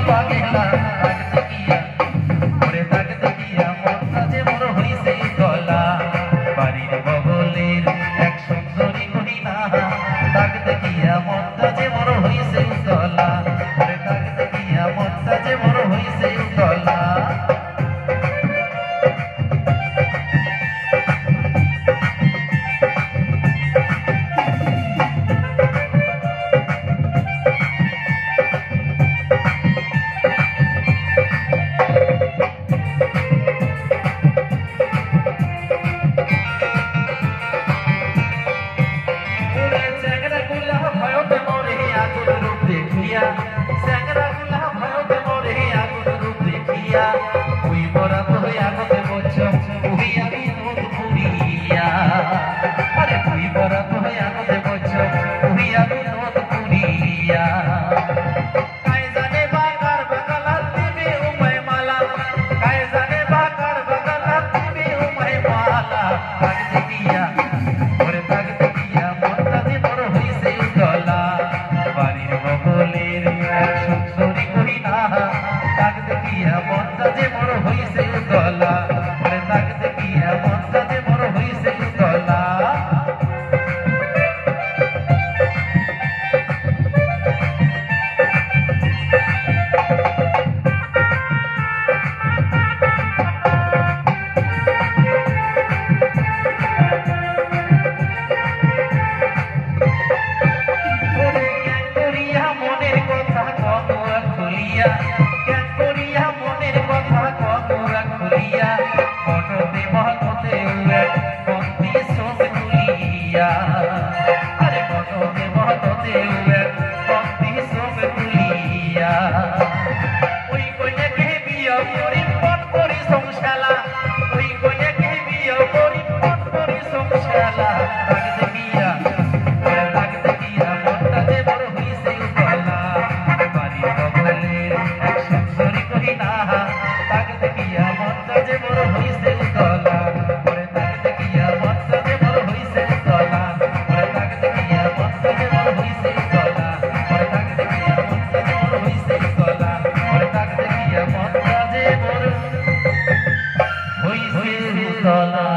পাগেলা তাক দেখিয়া ওরে তাক দেখিয়া মনটা যে মোর হইছে উতলা বাড়ির বগলের এক সুন্দরী মহিলা তাক দেখিয়া মনটা যে মোর হইছে উতলা ওরে তাক দেখিয়া মনটা যে মোর হইছে উতলা Sangra gula bhayo te more agun rup dekhiya oi mora toy agote bocho oi ami not puriya are oi mora toy agote bocho oi ami not puriya kai jane bakar bagalat dibe umay mala kai jane bakar bagalat dibe umay mala tag dekhiya ore tag dekhiya monta je mor hoise utola barir bogole সুন্দরী মহিলা তাক দেখিয়া মনটা যে মোর হইছে উতলা ওরে তাক দেখিয়া মনটা যে মোর হইছে উতলা মনের কথা খুলিয়া কেন করিয়া মনের কথা কতরা খুলিয়া মনতে মহতে বন্দি সব তুলিয়া আরে মনতে মহতে বন্দি সব তুলিয়া ওই কন্যাকে বিয়া করি মন করি সংসালা ওই কন্যাকে বিয়া করি মন করি সংসালা তাকে দেখিয়া তাকে দেখিয়া মনটা যে বড় হইছে উতলা বাড়ির বগলের এক সুন্দরী মহিলা তাকে দেখিয়া মনটা যে বড় হইছে উতলা ওরে তাকে দেখিয়া মনটা যে বড় হইছে উতলা ওরে তাকে দেখিয়া মনটা যে বড় হইছে উতলা ওরে তাকে দেখিয়া মনটা যে বড় হইছে উতলা ওরে তাকে দেখিয়া মনটা যে বড় হইছে উতলা